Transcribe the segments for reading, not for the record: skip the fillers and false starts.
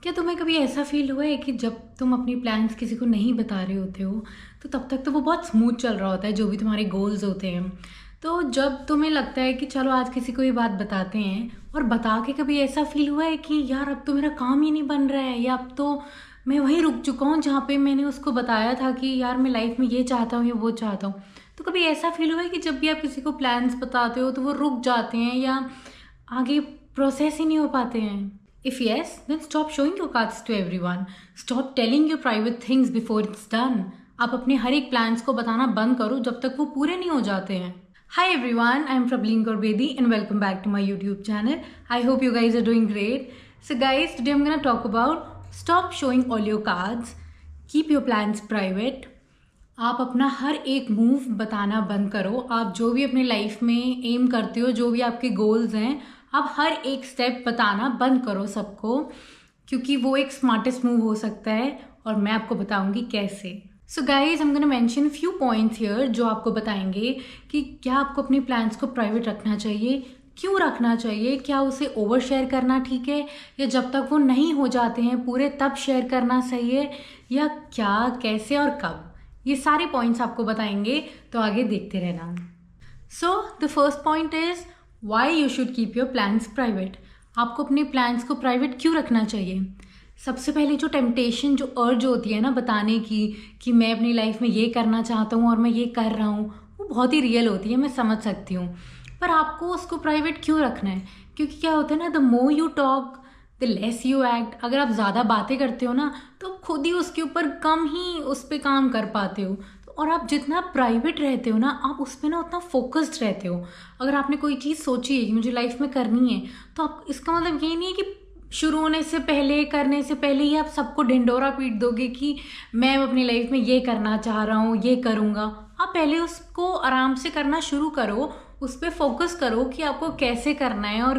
क्या तुम्हें कभी ऐसा फील हुआ है कि जब तुम अपनी प्लान्स किसी को नहीं बता रहे होते हो तो तब तक तो वो बहुत स्मूथ चल रहा होता है, जो भी तुम्हारे गोल्स होते हैं। तो जब तुम्हें लगता है कि चलो आज किसी को ये बात बताते हैं, और बता के कभी ऐसा फील हुआ है कि यार अब तो मेरा काम ही नहीं बन रहा है, या अब तो मैं वहीं रुक चुका हूँ जहाँ पे मैंने उसको बताया था कि यार मैं लाइफ में ये चाहता हूँ या वो चाहता हूँ। तो कभी ऐसा फील हुआ है कि जब भी आप किसी को प्लान्स बताते हो तो वो रुक जाते हैं या आगे प्रोसेस ही नहीं हो पाते हैं? If yes, then stop showing your cards to everyone. Stop telling your private things before it's done. आप अपने हर एक प्लान्स को बताना बंद करो जब तक वो पूरे नहीं हो जाते हैं. Hi everyone, I am Prableen Korbedi and welcome back to my YouTube channel. I hope you guys are doing great. So guys, today I'm gonna talk about stop showing all your cards. Keep your plans private. आप अपना हर एक move बताना बंद करो। आप जो भी अपने लाइफ में एम करते हो, जो भी आपके गोल्स हैं, आप हर एक स्टेप बताना बंद करो सबको, क्योंकि वो एक स्मार्टेस्ट मूव हो सकता है और मैं आपको बताऊंगी कैसे। So guys, I am gonna mention few points here जो आपको बताएंगे कि क्या आपको अपने प्लान्स को प्राइवेट रखना चाहिए, क्यों रखना चाहिए, क्या उसे ओवर शेयर करना ठीक है, या जब तक वो नहीं हो जाते हैं पूरे तब शेयर करना सही है, या क्या, कैसे और कब। ये सारे पॉइंट्स आपको बताएंगे, तो आगे देखते रहना। So the first point is why you should keep your plans private. आपको अपने प्लान्स को प्राइवेट क्यों रखना चाहिए? सबसे पहले जो टेम्पटेशन, जो अर्ज होती है ना बताने की कि मैं अपनी लाइफ में ये करना चाहता हूँ और मैं ये कर रहा हूँ, वो बहुत ही रियल होती है, मैं समझ सकती हूँ। पर आपको उसको प्राइवेट क्यों रखना है? क्योंकि क्या होता है ना, the more you talk the less you act. अगर आप ज़्यादा बातें करते हो ना तो खुद ही उसके ऊपर कम ही उस पर काम कर पाते हो। और आप जितना प्राइवेट रहते हो ना, आप उस पर ना उतना फोकस्ड रहते हो। अगर आपने कोई चीज़ सोची है कि मुझे लाइफ में करनी है, तो आप, इसका मतलब ये नहीं है कि शुरू होने से पहले, करने से पहले ही आप सबको ढिंडोरा पीट दोगे कि मैं अपनी लाइफ में ये करना चाह रहा हूँ, ये करूँगा। आप पहले उसको आराम से करना शुरू करो, उस पर फोकस करो कि आपको कैसे करना है और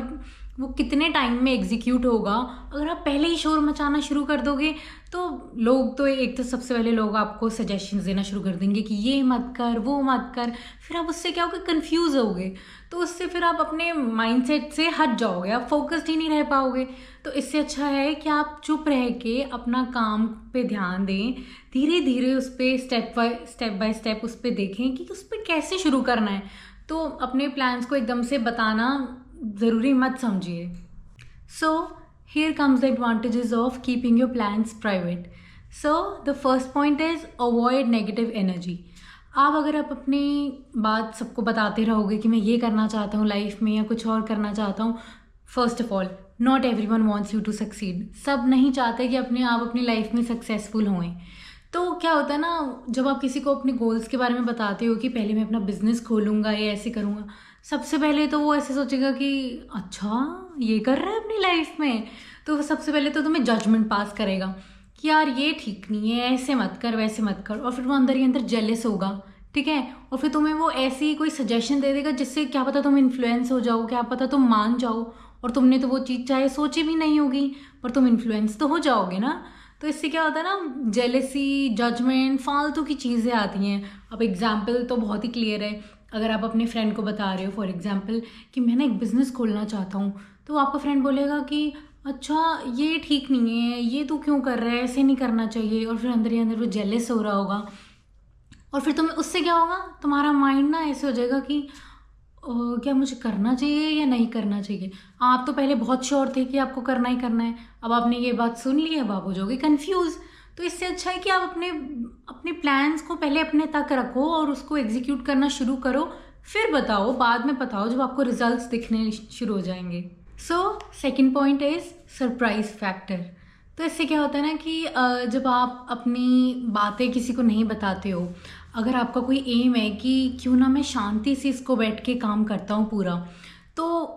वो कितने टाइम में एग्जीक्यूट होगा। अगर आप पहले ही शोर मचाना शुरू कर दोगे तो लोग, तो एक तो सबसे पहले लोग आपको सजेशंस देना शुरू कर देंगे कि ये मत कर, वो मत कर। फिर आप उससे क्या होगा, कंफ्यूज होगे। तो उससे फिर आप अपने माइंडसेट से हट जाओगे, आप फोकस्ड ही नहीं रह पाओगे। तो इससे अच्छा है कि आप चुप रह के अपना काम पे ध्यान दें, धीरे धीरे उस पर स्टेप बाय स्टेप उस पर देखें कि उस पर कैसे शुरू करना है। तो अपने प्लान्स को एकदम से बताना ज़रूरी मत समझिए। सो here comes the advantages of keeping your plans private. So the first point is avoid negative energy. अगर आप अपनी बात सबको बताते रहोगे कि मैं ये करना चाहता हूँ लाइफ में या कुछ और करना चाहता हूँ, first of all not everyone wants you to succeed. सब नहीं चाहते कि आप अपनी लाइफ में सक्सेसफुल हों। तो क्या होता है ना, जब आप किसी को अपने गोल्स के बारे में बताते हो कि पहले मैं अपना बिजनेस खोलूँगा या ऐसे करूँगा, सबसे पहले तो वो ऐसे सोचेगा कि अच्छा ये कर रहा है अपनी लाइफ में। तो वो सबसे पहले तो तुम्हें जजमेंट पास करेगा कि यार ये ठीक नहीं है, ऐसे मत कर, वैसे मत कर। और फिर वो अंदर ही अंदर जेलस होगा, ठीक है। और फिर तुम्हें वो ऐसे ही कोई सजेशन दे देगा जिससे क्या पता तुम इन्फ्लुएंस हो जाओ, क्या पता तुम मान जाओ। और तुमने तो वो चीज़ चाहे सोची भी नहीं होगी, पर तुम इन्फ्लुएंस तो हो जाओगे ना। तो इससे क्या होता है ना, जेलेसी, जजमेंट, फालतू की चीज़ें आती हैं। अब एग्जाम्पल तो बहुत ही क्लियर है। अगर आप अपने फ्रेंड को बता रहे हो फॉर एग्जाम्पल कि मैं ना एक बिज़नेस खोलना चाहता हूँ, तो आपका फ्रेंड बोलेगा कि अच्छा ये ठीक नहीं है, ये तू क्यों कर रहा है, ऐसे नहीं करना चाहिए। और फिर अंदर ही अंदर वो जेलस हो रहा होगा। और फिर तुम्हें उससे क्या होगा, तुम्हारा माइंड ना ऐसे हो जाएगा कि क्या मुझे करना चाहिए या नहीं करना चाहिए। आप तो पहले बहुत श्योर थे कि आपको करना ही करना है, अब आपने ये बात सुन ली, अब आप हो जाओगे कन्फ्यूज़। तो इससे अच्छा है कि आप अपने अपने प्लान्स को पहले अपने तक रखो और उसको एग्जीक्यूट करना शुरू करो, फिर बताओ, बाद में बताओ जब आपको रिजल्ट्स दिखने शुरू हो जाएंगे। So second point is surprise factor. तो इससे क्या होता है ना कि जब आप अपनी बातें किसी को नहीं बताते हो, अगर आपका कोई एम है कि क्यों ना मैं शांति से इसको बैठ के काम करता हूँ पूरा, तो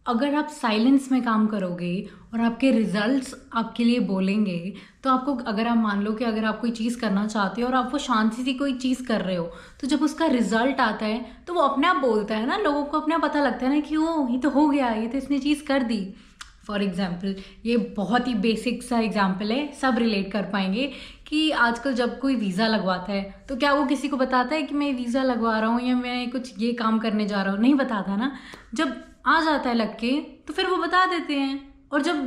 अगर आप साइलेंस में काम करोगे और आपके रिजल्ट्स आपके लिए बोलेंगे, तो आपको, अगर आप मान लो कि अगर आप कोई चीज़ करना चाहते हो और आप वो शांति से कोई चीज़ कर रहे हो, तो जब उसका रिजल्ट आता है तो वो अपने आप बोलता है ना, लोगों को अपने आप पता लगता है ना कि ओ ये तो हो गया, ये तो इसने चीज़ कर दी। फॉर एग्जाम्पल, ये बहुत ही बेसिक सा एग्जाम्पल है, सब रिलेट कर पाएंगे कि आजकल जब कोई वीज़ा लगवाता है तो क्या वो किसी को बताता है कि मैं वीज़ा लगवा रहा हूँ या मैं कुछ ये काम करने जा रहा हूँ? नहीं बताता ना। जब आ जाता है लग के तो फिर वो बता देते हैं। और जब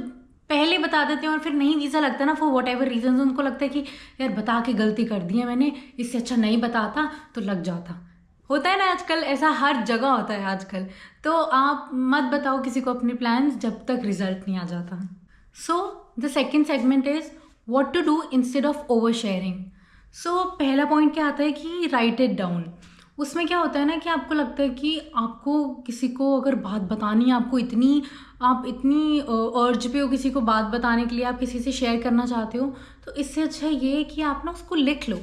पहले बता देते हैं और फिर नहीं वीज़ा लगता ना, फॉर वट एवर रीजन उनको लगता है कि यार बता के गलती कर दी है मैंने, इससे अच्छा नहीं बताता तो लग जाता। होता है ना आजकल, ऐसा हर जगह होता है आजकल। तो आप मत बताओ किसी को अपने प्लान्स जब तक रिजल्ट नहीं आ जाता। So the second segment is what to do instead of over sharing. So पहला पॉइंट क्या आता है कि राइट इट डाउन। उसमें क्या होता है ना कि आपको लगता है कि आपको किसी को अगर बात बतानी है, आप इतनी अर्ज पे हो किसी को बात बताने के लिए, आप किसी से शेयर करना चाहते हो, तो इससे अच्छा ये है कि आप ना उसको लिख लो,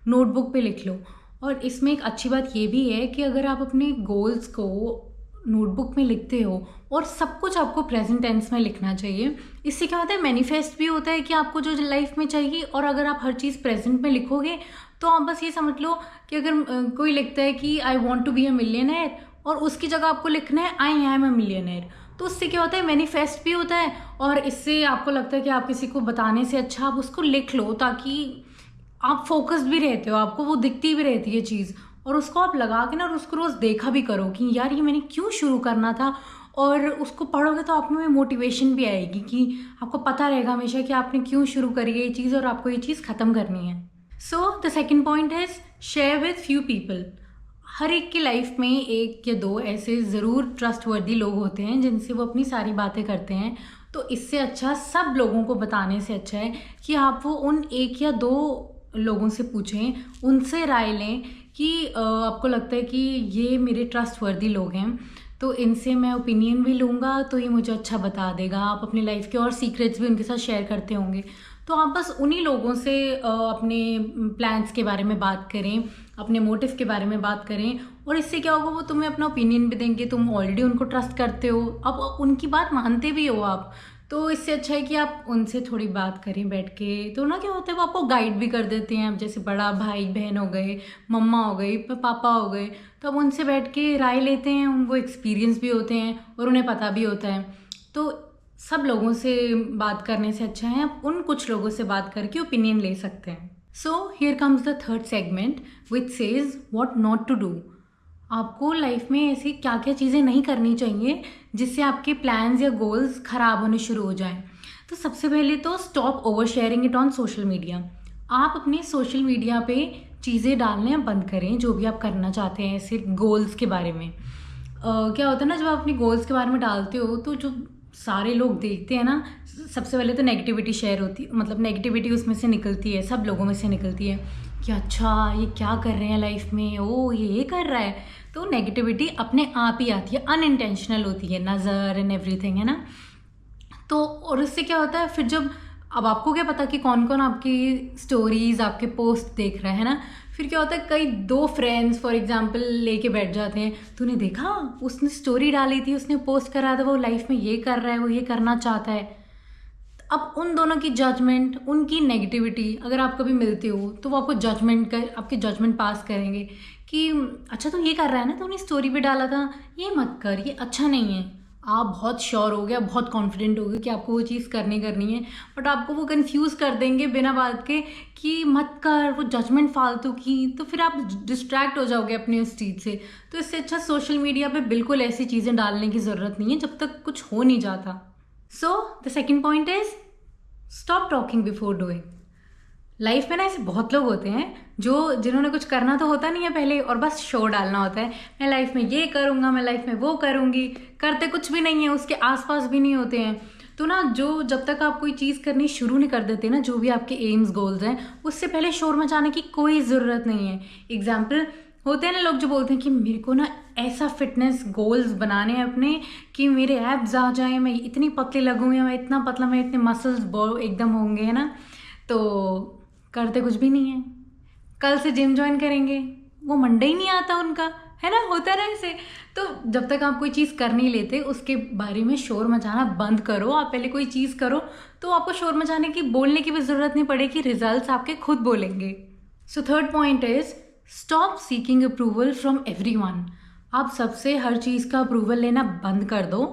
नोटबुक पे लिख लो। और इसमें एक अच्छी बात ये भी है कि अगर आप अपने गोल्स को नोटबुक में लिखते हो, और सब कुछ आपको प्रेजेंट टेंस में लिखना चाहिए, इससे क्या होता है मैनिफेस्ट भी होता है कि आपको जो लाइफ में चाहिए। और अगर आप हर चीज़ प्रेजेंट में लिखोगे तो आप बस ये समझ लो कि अगर कोई लिखता है कि I want to be a millionaire और उसकी जगह आपको लिखना है आई एम अ मिलियनेयर, तो उससे क्या होता है मैनिफेस्ट भी होता है। और इससे आपको लगता है कि आप किसी को बताने से अच्छा आप उसको लिख लो, ताकि आप फोकस्ड भी रहते हो, आपको वो दिखती भी रहती है चीज़, और उसको आप लगा के ना और उसको रोज़ देखा भी करो कि यार ये मैंने क्यों शुरू करना था। और उसको पढ़ोगे तो आप में मोटिवेशन भी आएगी कि आपको पता रहेगा हमेशा कि आपने क्यों शुरू करी है ये चीज़ और आपको ये चीज़ ख़त्म करनी है। So the second point is share with few people. हर एक की लाइफ में एक या दो ऐसे ज़रूर ट्रस्टवर्दी लोग होते हैं जिनसे वो अपनी सारी बातें करते हैं। तो इससे अच्छा सब लोगों को बताने से अच्छा है कि आप वो उन एक या दो लोगों से पूछें, उनसे राय लें कि आपको लगता है कि ये मेरे ट्रस्टवर्दी लोग हैं, तो इनसे मैं ओपिनियन भी लूँगा तो ये मुझे अच्छा बता देगा। आप अपनी लाइफ के और सीक्रेट्स भी उनके साथ शेयर करते होंगे, तो आप बस उन्हीं लोगों से अपने प्लान्स के बारे में बात करें, अपने मोटिव के बारे में बात करें। और इससे क्या होगा, वो तुम्हें अपना ओपिनियन भी देंगे, तुम ऑलरेडी उनको ट्रस्ट करते हो, अब उनकी बात मानते भी हो आप, तो इससे अच्छा है कि आप उनसे थोड़ी बात करें बैठ के। तो ना क्या होता है वो आपको गाइड भी कर देते हैं, अब जैसे बड़ा भाई बहन हो गए, मम्मा हो गई, पापा हो गए, तो अब उनसे बैठ के राय लेते हैं, उनको एक्सपीरियंस भी होते हैं और उन्हें पता भी होता है। तो सब लोगों से बात करने से अच्छा है आप उन कुछ लोगों से बात करके ओपिनियन ले सकते हैं। So here comes the third segment which says what not to do. आपको लाइफ में ऐसी क्या क्या चीज़ें नहीं करनी चाहिए जिससे आपके प्लान्स या गोल्स ख़राब होने शुरू हो जाएं। तो सबसे पहले तो stop over sharing it on social media. आप अपने सोशल मीडिया पे चीज़ें डालने बंद करें जो भी आप करना चाहते हैं ऐसे गोल्स के बारे में। क्या होता है ना, जब आप अपने गोल्स के बारे में डालते हो तो जो सारे लोग देखते हैं ना, सबसे पहले तो नेगेटिविटी शेयर होती, मतलब नेगेटिविटी उसमें से निकलती है, सब लोगों में से निकलती है कि अच्छा ये क्या कर रहे हैं लाइफ में, ओ ये कर रहा है। तो नेगेटिविटी अपने आप ही आती है, अनइंटेंशनल होती है, नज़र एंड एवरीथिंग, है ना। तो और इससे क्या होता है फिर, जब अब आपको क्या पता कि कौन कौन आपकी स्टोरीज आपके पोस्ट देख रहा है ना, फिर क्या होता है कई दो फ्रेंड्स फॉर एग्जांपल लेके बैठ जाते हैं, तूने देखा उसने स्टोरी डाली थी, उसने पोस्ट करा था, वो लाइफ में ये कर रहा है, वो ये करना चाहता है। अब उन दोनों की जजमेंट, उनकी नेगेटिविटी, अगर आप कभी मिलते हो तो वो आपको आपके जजमेंट पास करेंगे कि अच्छा तो ये कर रहा है ना, तो उन्हें स्टोरी पे डाला था, ये मत कर, ये अच्छा नहीं है। आप बहुत श्योर हो गए, बहुत कॉन्फिडेंट हो गए कि आपको वो चीज़ करनी है, बट आपको वो कंफ्यूज कर देंगे बिना बात के कि मत कर, वो जजमेंट फालतू की, तो फिर आप डिस्ट्रैक्ट हो जाओगे अपनी उस चीज़ से। तो इससे अच्छा सोशल मीडिया पे बिल्कुल ऐसी चीज़ें डालने की ज़रूरत नहीं है जब तक कुछ हो नहीं जाता। So the second point is stop talking before doing. Life में ना ऐसे बहुत लोग होते हैं जिन्होंने कुछ करना तो होता नहीं है पहले, और बस शो डालना होता है, मैं लाइफ में ये करूँगा, मैं लाइफ में वो करूँगी, करते कुछ भी नहीं है, उसके आसपास भी नहीं होते हैं। तो ना जब तक आप कोई चीज़ करनी शुरू नहीं कर देते ना, जो भी आपके एम्स गोल्स हैं, उससे पहले शोर मचाने की कोई ज़रूरत नहीं है। एग्जाम्पल होते हैं ना लोग जो बोलते हैं कि मेरे को ना ऐसा फिटनेस गोल्स बनाने हैं अपने कि मेरे एब्स आ जाएं, मैं इतनी पतली लगूँ, या मैं इतना पतला, मैं इतने मसल्स एकदम होंगे, है ना। तो करते कुछ भी नहीं है, कल से जिम ज्वाइन करेंगे, वो मंडे ही नहीं आता उनका, है ना, होता है ना ऐसे। तो जब तक आप कोई चीज़ कर नहीं लेते उसके बारे में शोर मचाना बंद करो। आप पहले कोई चीज़ करो तो आपको शोर मचाने की, बोलने की भी ज़रूरत नहीं पड़ेगी, रिजल्ट्स आपके खुद बोलेंगे। So third point is stop seeking approval from everyone. आप सबसे हर चीज़ का अप्रूवल लेना बंद कर दो।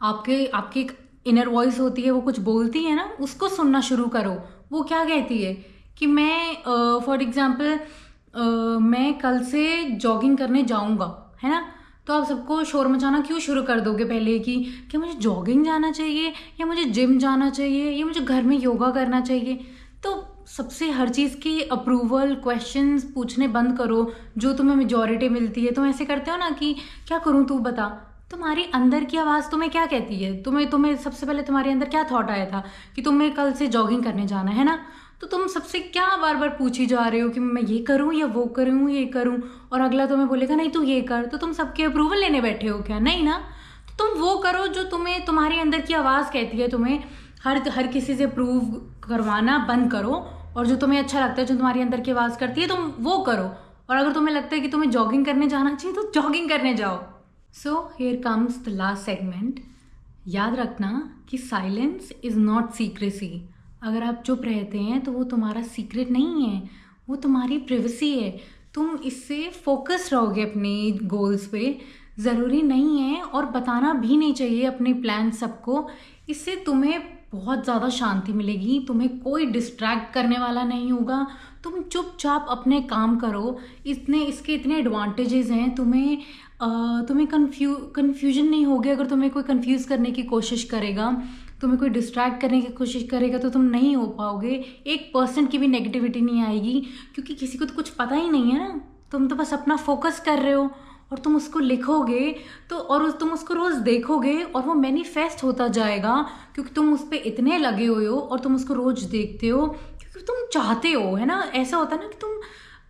आपकी एक इनर वॉइस होती है, वो कुछ बोलती है ना, उसको सुनना शुरू करो। वो क्या कहती है कि मैं फॉर एग्जांपल मैं कल से जॉगिंग करने जाऊंगा, है ना, तो आप सबको शोर मचाना क्यों शुरू कर दोगे पहले कि क्या मुझे जॉगिंग जाना चाहिए, या मुझे जिम जाना चाहिए, या मुझे घर में योगा करना चाहिए। तो सबसे हर चीज़ की अप्रूवल क्वेश्चंस पूछने बंद करो, जो तुम्हें मेजॉरिटी मिलती है। तुम ऐसे करते हो ना कि क्या करूँ तू बता, तुम्हारी अंदर की आवाज़ तुम्हें क्या कहती है। तुम्हें सबसे पहले तुम्हारे अंदर क्या थॉट आया था कि तुम्हें कल से जॉगिंग करने जाना है ना, तो तुम सबसे क्या बार बार पूछी जा रहे हो कि मैं ये करूँ या वो करूँ, ये करूँ, और अगला तुम्हें बोलेगा नहीं तू ये कर, तो तुम सबके अप्रूवल लेने बैठे हो क्या? नहीं ना। तो तुम वो करो जो तुम्हें तुम्हारे अंदर की आवाज़ कहती है। तुम्हें हर किसी से प्रूव करवाना बंद करो, और जो तुम्हें अच्छा लगता है, जो तुम्हारी अंदर की आवाज़ करती है, तुम वो करो। और अगर तुम्हें लगता है कि तुम्हें जॉगिंग करने जाना चाहिए तो जॉगिंग करने जाओ। सो here comes the last segment. याद रखना कि साइलेंस इज़ नॉट सीक्रेसी। अगर आप चुप रहते हैं तो वो तुम्हारा सीक्रेट नहीं है, वो तुम्हारी प्रिवेसी है। तुम इससे फोकस रहोगे अपने गोल्स पे। ज़रूरी नहीं है, और बताना भी नहीं चाहिए अपने प्लान सबको। इससे तुम्हें बहुत ज़्यादा शांति मिलेगी, तुम्हें कोई डिस्ट्रैक्ट करने वाला नहीं होगा। तुम चुपचाप अपने काम करो। इसके इतने एडवांटेजेस हैं। तुम्हें कन्फ्यूजन नहीं होगी। अगर तुम्हें कोई कंफ्यूज करने की कोशिश करेगा, तुम्हें कोई डिस्ट्रैक्ट करने की कोशिश करेगा, तो तुम नहीं हो पाओगे। 1% की भी नेगेटिविटी नहीं आएगी, क्योंकि किसी को तो कुछ पता ही नहीं है ना। तुम तो बस अपना फोकस कर रहे हो, और तुम उसको लिखोगे तो, और तुम उसको रोज़ देखोगे, और वो मैनिफेस्ट होता जाएगा, क्योंकि तुम उस पर इतने लगे हुए हो और तुम उसको रोज़ देखते हो, क्योंकि तुम चाहते हो, है ना। ऐसा होता है ना कि तुम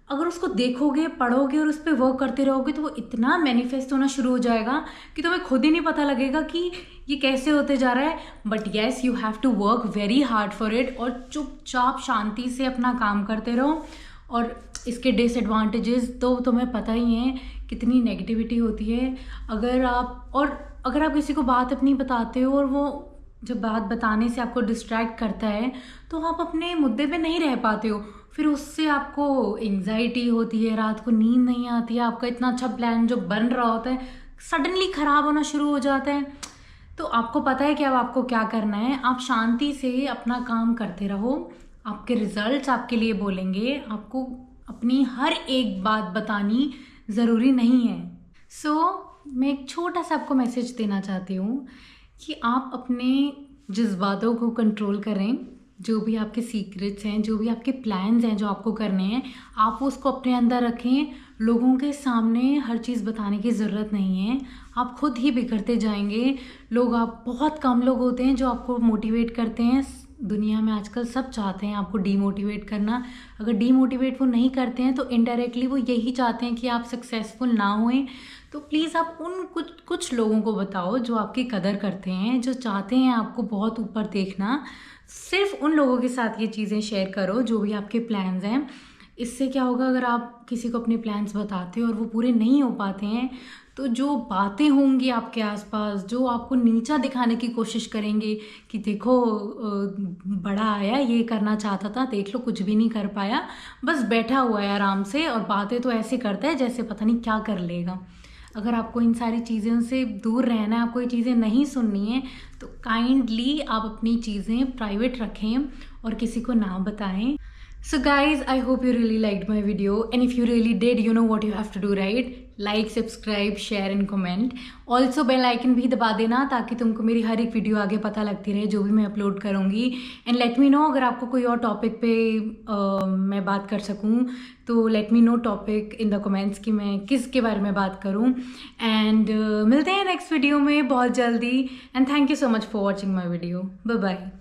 अगर उसको देखोगे, पढ़ोगे और उस पर वर्क करते रहोगे, तो वो इतना मैनिफेस्ट होना शुरू हो जाएगा कि तुम्हें खुद ही नहीं पता लगेगा कि ये कैसे होते जा रहा है। But yes, you have to work very hard for it, और चुपचाप शांति से अपना काम करते रहो। और इसके डिसएडवांटेजेस तो तुम्हें पता ही है, कितनी नेगेटिविटी होती है। अगर आप किसी को बात अपनी बताते हो, और वो जब बात बताने से आपको डिस्ट्रैक्ट करता है, तो आप अपने मुद्दे पे नहीं रह पाते हो। फिर उससे आपको एंग्जाइटी होती है, रात को नींद नहीं आती है, आपका इतना अच्छा प्लान जो बन रहा होता है सडनली ख़राब होना शुरू हो जाता है। तो आपको पता है कि अब आपको क्या करना है। आप शांति से अपना काम करते रहो, आपके रिजल्ट्स आपके लिए बोलेंगे। आपको अपनी हर एक बात बतानी ज़रूरी नहीं है। मैं एक छोटा सा आपको मैसेज देना चाहती हूँ कि आप अपने जज्बातों को कंट्रोल करें। जो भी आपके सीक्रेट्स हैं, जो भी आपके प्लान्स हैं जो आपको करने हैं, आप उसको अपने अंदर रखें। लोगों के सामने हर चीज़ बताने की ज़रूरत नहीं है, आप खुद ही बिगड़ते जाएंगे। आप बहुत कम लोग होते हैं जो आपको मोटिवेट करते हैं। दुनिया में आजकल सब चाहते हैं आपको डीमोटिवेट करना। अगर डीमोटिवेट वो नहीं करते हैं तो इनडायरेक्टली वो यही चाहते हैं कि आप सक्सेसफुल ना होएं। तो प्लीज़ आप उन कुछ लोगों को बताओ जो आपकी कदर करते हैं, जो चाहते हैं आपको बहुत ऊपर देखना। सिर्फ उन लोगों के साथ ये चीज़ें शेयर करो जो भी आपके प्लान्स हैं। इससे क्या होगा, अगर आप किसी को अपने प्लान्स बताते हो और वो पूरे नहीं हो पाते हैं, तो जो बातें होंगी आपके आसपास, जो आपको नीचा दिखाने की कोशिश करेंगे कि देखो बड़ा आया, ये करना चाहता था, देख लो कुछ भी नहीं कर पाया, बस बैठा हुआ है आराम से, और बातें तो ऐसे करता है जैसे पता नहीं क्या कर लेगा। अगर आपको इन सारी चीज़ों से दूर रहना है, आपको ये चीज़ें नहीं सुननी है, तो काइंडली आप अपनी चीज़ें प्राइवेट रखें और किसी को ना बताएं। So guys, I hope you really liked my video, and if you really did, you know what you have to do, right? Like, subscribe, share and comment. Also bell icon भी दबा देना ताकि तुमको मेरी हर एक वीडियो आगे पता लगती रहे जो भी मैं अपलोड करूँगी। And let me know अगर आपको कोई और टॉपिक पे मैं बात कर सकूँ, तो let me know topic in the comments कि मैं किसके बारे में बात करूँ। And मिलते हैं नेक्स्ट वीडियो में बहुत जल्दी। And thank you so much for watching my video. Bye bye.